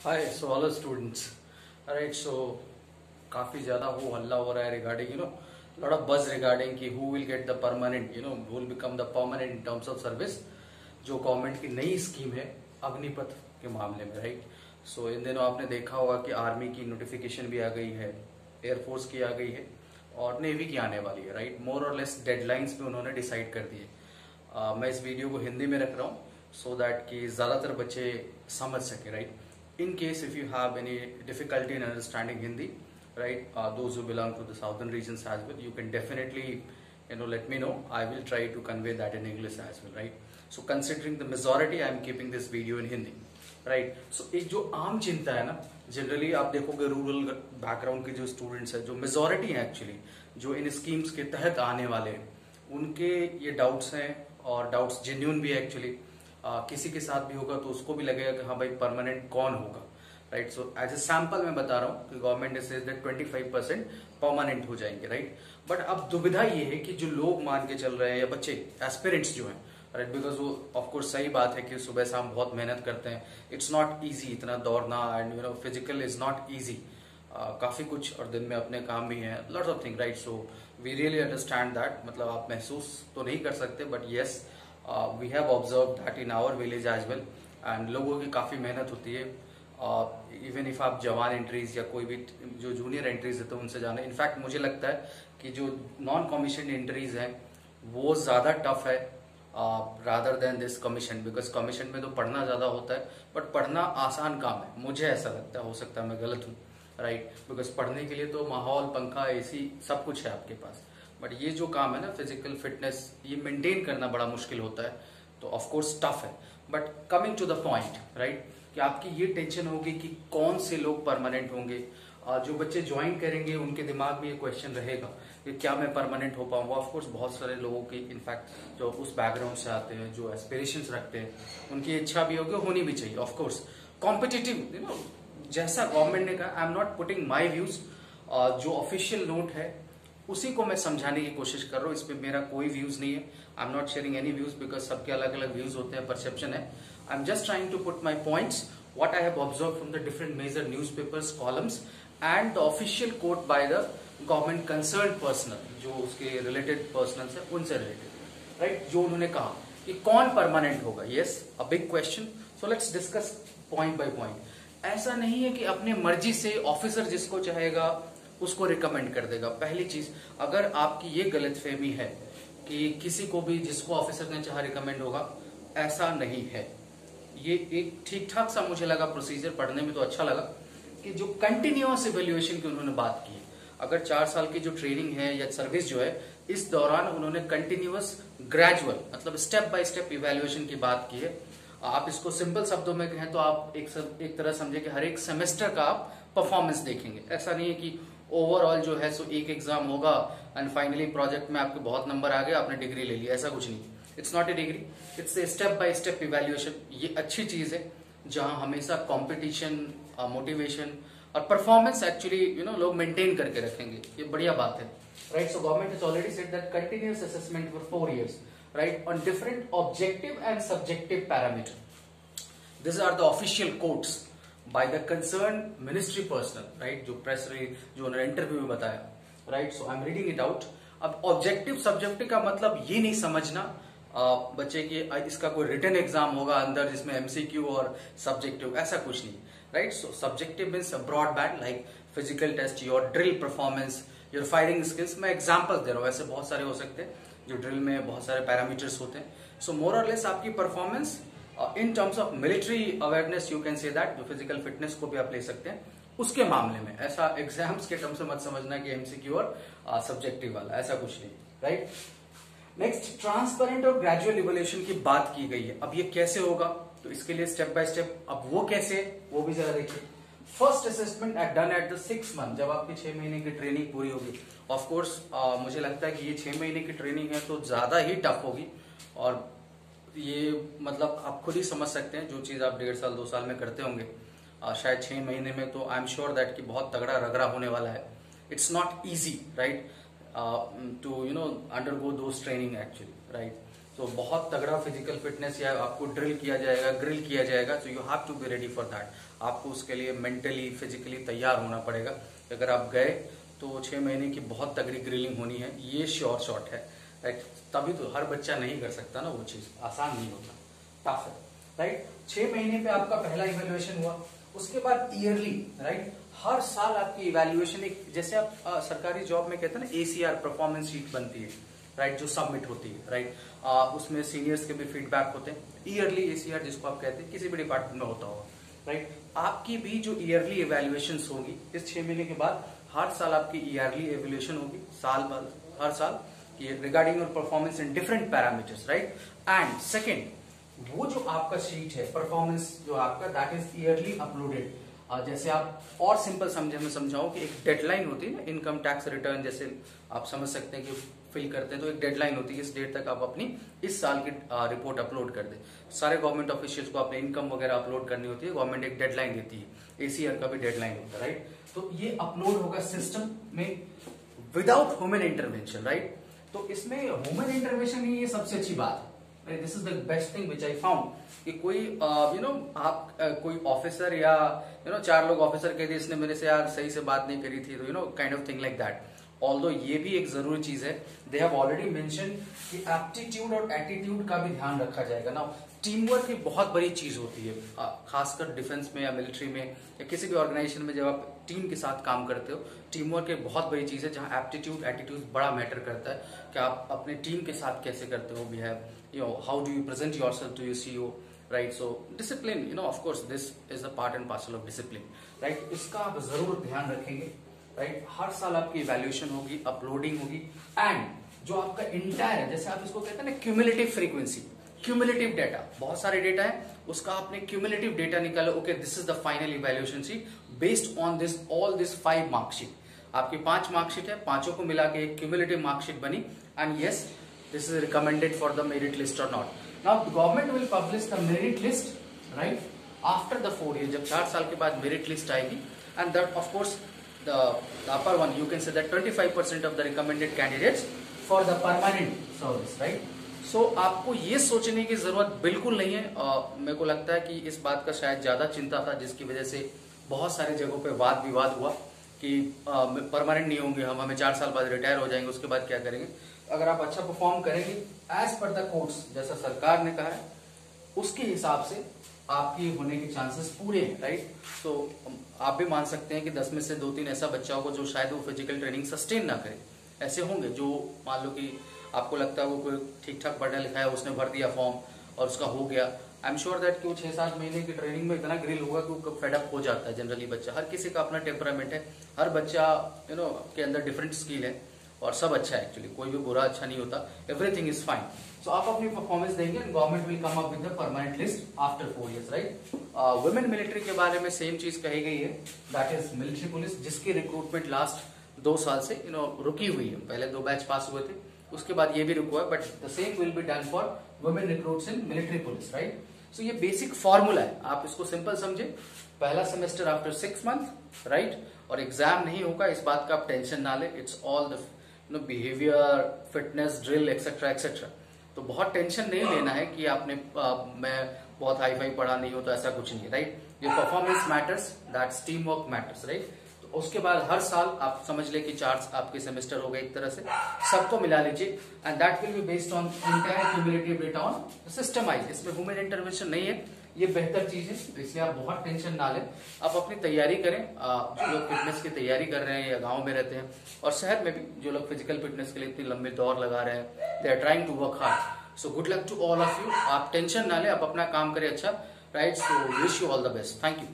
Hi, so all the students. Alright, so काफी ज्यादा वो हल्ला हो रहा है regarding lot of buzz regarding कि who will get the permanent who will become the permanent in terms of service जो गवर्नमेंट की नई स्कीम है अग्निपथ के मामले में राइट। सो इन दिनों आपने देखा होगा कि आर्मी की नोटिफिकेशन भी आ गई है, एयरफोर्स की आ गई है और नेवी की आने वाली है राइट। मोर और लेस डेडलाइंस भी उन्होंने डिसाइड कर दिए। मैं इस वीडियो को हिंदी में रख रहा हूँ सो दैट कि ज्यादातर बच्चे समझ सके right. In case if you have any difficulty in understanding Hindi, right, those who belong to the southern regions as well, you can definitely let me know. I will try to convey that in English as well, right. So considering the majority, I am keeping this video in Hindi, right. So एक जो आम चिंता है ना, generally आप देखोगे rural background के जो स्टूडेंट्स है, जो मेजोरिटी है एक्चुअली, जो इन स्कीम्स के तहत आने वाले हैं, उनके ये डाउट्स हैं और डाउट्स जेन्युइन भी है एक्चुअली। किसी के साथ भी होगा तो उसको भी लगेगा कि हाँ भाई परमानेंट कौन होगा right. So as a sample मैं बता रहा हूँ कि गवर्नमेंट ने सेज दैट 25% परमानेंट हो जाएंगे राइट। बट अब दुविधा ये है कि जो लोग मान के चल रहे हैं या बच्चे एस्पिरेंट्स जो हैं राइट, बिकॉज वो ऑफकोर्स सही बात है कि सुबह शाम बहुत मेहनत करते हैं। इट्स नॉट ईजी इतना दौड़ना and physical is not easy, काफी कुछ और दिन में अपने काम भी हैं, lots of thing right. So we really understand that, मतलब आप महसूस तो नहीं कर सकते but yes we have observe that in our village as well. And लोगों की काफी मेहनत होती है। इवन इफ आप जवान एंट्रीज या कोई भी जो जूनियर एंट्रीज है तो उनसे जाना, इनफैक्ट मुझे लगता है कि जो नॉन कमीशन एंट्रीज हैं वो ज्यादा टफ है rather than this commission, because commission में तो पढ़ना ज्यादा होता है बट पढ़ना आसान काम है, मुझे ऐसा लगता है, हो सकता है मैं गलत हूँ राइट। बिकॉज पढ़ने के लिए तो माहौल, पंखा, एसी सब कुछ है आपके पास, बट ये जो काम है ना फिजिकल फिटनेस, ये मेंटेन करना बड़ा मुश्किल होता है, तो ऑफ कोर्स टफ है। But coming to the point right, कि आपकी ये टेंशन होगी कि कौन से लोग परमानेंट होंगे। जो बच्चे ज्वाइन करेंगे उनके दिमाग में ये क्वेश्चन रहेगा कि क्या मैं परमानेंट हो पाऊंगा। ऑफ कोर्स बहुत सारे लोगों की इनफैक्ट जो उस बैकग्राउंड से आते हैं, जो एस्पिरेशंस रखते हैं, उनकी इच्छा भी होगी, होनी भी चाहिए ऑफ कोर्स। कॉम्पिटिटिव जैसा गवर्नमेंट ने कहा, आई am not putting my views, जो ऑफिशियल नोट है उसी को मैं समझाने की कोशिश कर रहा हूँ। इसमें मेरा कोई व्यूज नहीं है, I am not sharing any views because सबके अलग अलग व्यूज होते हैं, परसेप्शन है। I am just trying to put my points what I have observe from the different major newspapers, columns and the official quote by the government concern personal, जो उसके related personal है उनसे related right, जो उन्होंने कहा कि कौन permanent होगा। Yes, a big question, so let's discuss point by point. ऐसा नहीं है कि अपने मर्जी से ऑफिसर जिसको चाहेगा उसको रिकमेंड कर देगा। पहली चीज, अगर आपकी ये गलतफहमी है कि किसी को भी जिसको ऑफिसर ने चाहा रिकमेंड होगा, ऐसा नहीं है। ये एक ठीक ठाक सा मुझे लगा प्रोसीजर, पढ़ने में तो अच्छा लगा कि जो कंटिन्यूअस इवेल्युएशन की उन्होंने बात की है, अगर 4 साल की जो ट्रेनिंग है या सर्विस जो है, इस दौरान उन्होंने कंटिन्यूअस ग्रेजुअल मतलब स्टेप बाय स्टेप इवेल्युएशन की बात की है। आप इसको सिंपल शब्दों में कहें तो आप एक तरह समझे कि हर एक सेमेस्टर का आप परफॉर्मेंस देखेंगे। ऐसा नहीं है कि ओवरऑल जो है सो एक एग्जाम होगा एंड फाइनली प्रोजेक्ट में आपके बहुत नंबर आ गए, आपने डिग्री ले ली, ऐसा कुछ नहीं। It's not a degree, it's a step by step evaluation. ये अच्छी चीज है जहां हमेशा कंपटीशन, मोटिवेशन और परफॉर्मेंस एक्चुअली लोग मेंटेन करके रखेंगे, ये बढ़िया बात है right. So government has already said that continuous assessment for 4 years right on different objective and subjective parameter. These are the official quotes by the concerned ministry personnel right, जो press जो उन्होंने interview में बताया right. So I am reading it out. अब objective subjective का मतलब ये नहीं समझना बच्चे की इसका कोई रिटन एग्जाम होगा अंदर जिसमें एमसीक्यू और सब्जेक्टिव, ऐसा कुछ नहीं right. So subjective means broad band like physical test, your drill performance, your firing skills. मैं एग्जाम्पल दे रहा हूँ, ऐसे बहुत सारे हो सकते हैं जो ड्रिल में बहुत सारे पैरामीटर्स होते हैं। सो मोर और लेस आपकी performance in terms of military awareness, you can say that, जो फिजिकल फिटनेस को भी आप ले सकते हैं उसके मामले में। ऐसा एग्जाम्स के टर्म्स में मत समझना कि एमसीक्यू और सब्जेक्टिव वाला, ऐसा कुछ नहीं राइट। नेक्स्ट, ट्रांसपेरेंट और ग्रेजुअल इवोल्यूशन की बात की गई है। अब ये कैसे होगा, तो इसके लिए स्टेप बाय स्टेप, अब वो कैसे, वो भी जरा देखिए। First assessment done at the 6 month, जब आपकी 6 महीने की ट्रेनिंग पूरी होगी। ऑफ कोर्स मुझे लगता है कि ये 6 महीने की ट्रेनिंग है तो ज्यादा ही टफ होगी, और ये मतलब आप खुद ही समझ सकते हैं जो चीज आप 1.5 साल 2 साल में करते होंगे, शायद 6 महीने में तो आई एम श्योर दैट कि बहुत तगड़ा रगड़ा होने वाला है। It's not easy right to undergo those training actually right. तो बहुत तगड़ा फिजिकल फिटनेस या आपको ड्रिल किया जाएगा, ग्रिल किया जाएगा, तो you have to be ready for that. आपको उसके लिए मेंटली फिजिकली तैयार होना पड़ेगा। अगर आप गए तो 6 महीने की बहुत तगड़ी ग्रिलिंग होनी है, ये श्योर शॉट है, राइट। तभी तो हर बच्चा नहीं कर सकता ना, वो चीज आसान नहीं होता, टफ है, राइट। 6 महीने पे आपका पहला इवेल्युएशन हुआ, उसके बाद ईयरली, राइट, हर साल आपकी इवेल्युएशन एक, जैसे आप सरकारी जॉब में कहते हैं ना ACR परफॉर्मेंस शीट बनती है, राइट, जो सबमिट होती है, राइट। उसमें सीनियर्स के भी फीडबैक होते हैं, ईयरली ACR जिसको आप कहते हैं, किसी भी डिपार्टमेंट में होता होगा, राइट। आपकी भी जो ईयरली इवेल्युएशन होगी इस 6 महीने के बाद, हर साल आपकी ईयरली इवेल्युएशन होगी, साल भर हर साल, regarding your performance in different parameters, right. And second, वो जो आपका शीट है परफॉर्मेंस जो आपका, दैट इज ईयरली अपलोडेड। जैसे आप और सिंपल समझे में समझाओ कि एक डेडलाइन होती है ना, इनकम टैक्स रिटर्न जैसे आप समझ सकते हैं कि फिल करते हैं, तो एक डेडलाइन होती है, इस डेट तक आप अपनी इस साल की रिपोर्ट अपलोड कर दें। सारे गवर्नमेंट ऑफिशियल्स को अपनी इनकम वगैरह अपलोड करनी होती है, गवर्नमेंट एक डेडलाइन देती है, ACR का भी डेडलाइन होता है, राइट। तो ये अपलोड होगा सिस्टम में विदाउट ह्यूमन इंटरवेंशन, राइट। तो इसमें ह्यूमन इंटरवेंशन ही ये सबसे अच्छी बात है, this is the best thing which I found, कि कोई आप कोई ऑफिसर या 4 लोग ऑफिसर कहते हैं इसने मेरे से यार सही से बात नहीं करी थी, तो kind of thing like that. Although ये भी एक जरूरी चीज है, दे हैव ऑलरेडी मेंशन कि एप्टीट्यूड और एटीट्यूड का भी ध्यान रखा जाएगा ना। टीम वर्क एक बहुत बड़ी चीज होती है, खासकर डिफेंस में या मिलिट्री में या किसी भी ऑर्गेनाइजेशन में, जब आप टीम के साथ काम करते हो, टीम वर्क एक बहुत बड़ी चीज है, जहां एप्टीट्यूड एटीट्यूड बड़ा मैटर करता है कि आप अपने टीम के साथ कैसे करते हो behave, how do you present yourself to your CEO, right. So discipline, of course this is a part and parcel of discipline, right. इसका आप जरूर ध्यान रखेंगे, राइट। हर साल आपकी इवैल्यूएशन होगी, अपलोडिंग होगी, एंड जो आपका इंटायर है, जैसे आप इसको कहते हैं ना क्यूमुलेटिव फ्रीक्वेंसी, क्यूमुलेटिव डेटा, बहुत सारे डेटा है, उसका आपने क्यूमुलेटिव डेटा निकाला, okay this is the final evaluation sheet based on this all this 5 marksheet. आपकी 5 मार्कशीट है, पांचों को मिला के एक क्यूमुलेटिव मार्कशीट बनी, and yes this is recommended for the merit list और not. Now government will publish the merit list, right, after the 4 year, जब 4 साल के बाद मेरिट लिस्ट आएगी, and that of course the upper one, you can say that 25% of the recommended candidates for the permanent service, right? So आपको ये सोचने की जरूरत बिल्कुल नहीं है। मेरे को लगता है कि इस बात का शायद ज्यादा चिंता था, जिसकी वजह से बहुत सारी जगहों पे वाद विवाद हुआ कि परमानेंट नहीं होंगे हम, हमें 4 साल बाद रिटायर हो जाएंगे, उसके बाद क्या करेंगे। अगर आप अच्छा परफॉर्म करेंगे एज पर द कोर्स, जैसा सरकार ने कहा है, उसके हिसाब से आपकी होने के चांसेस पूरे हैं, राइट। तो आप भी मान सकते हैं कि 10 में से 2-3 ऐसा बच्चा होगा जो शायद वो फिजिकल ट्रेनिंग सस्टेन ना करे। ऐसे होंगे जो मान लो कि आपको लगता है वो कोई ठीक ठाक पढ़ा लिखा है, उसने भर दिया फॉर्म और उसका हो गया। आई एम श्योर दैट कि वो 6-7 महीने की ट्रेनिंग में इतना ग्रिल होगा कि वो फेडअप हो जाता है। जनरली बच्चा, हर किसी का अपना टेम्परामेंट है, हर बच्चा के अंदर डिफरेंट स्किल है, और सब अच्छा है एक्चुअली, कोई भी बुरा अच्छा नहीं होता, एवरीथिंग इज फाइन। सो आप अपनी परफॉर्मेंस देंगे and government will come up with the permanent list after 4 years, right. Women military के बारे में सेम चीज कही गई है, दैट इज मिलिट्री पुलिस, जिसकी रिक्रूटमेंट लास्ट 2 साल से रुकी हुई है। पहले 2 बैच पास हुए थे, उसके बाद ये भी रुका है, but the same will be done for women recruits in military police, right. So ये बेसिक फॉर्मूला है, आप इसको सिंपल समझे। पहला सेमेस्टर आफ्टर 6 मंथ, राइट, और एग्जाम नहीं होगा, इस बात का आप टेंशन ना ले। It's all the behaviour, fitness, drill etcetera etcetera. तो बहुत टेंशन नहीं लेना है कि आपने मैं बहुत हाई फाई पढ़ा नहीं हो, तो ऐसा कुछ नहीं है, right. Your performance matters, that's team work matters, right. तो उसके बाद हर साल आप समझ ले कि 4 आपके सेमेस्टर हो गए, एक तरह से सबको मिला लीजिए, and that will be based on entire cumulative data on systemise. इसमें ह्यूमन इंटरवेंशन नहीं है, ये बेहतर चीज है, तो इसलिए आप बहुत टेंशन ना लें। आप अपनी तैयारी करें, जो लोग फिटनेस की तैयारी कर रहे हैं या गांव में रहते हैं, और शहर में भी जो लोग फिजिकल फिटनेस के लिए इतनी लंबी दौड़ लगा रहे हैं, they are trying to work hard. So good luck to all of you. आप टेंशन ना लें, आप अपना काम करें अच्छा, right. So wish you all the best, thank you.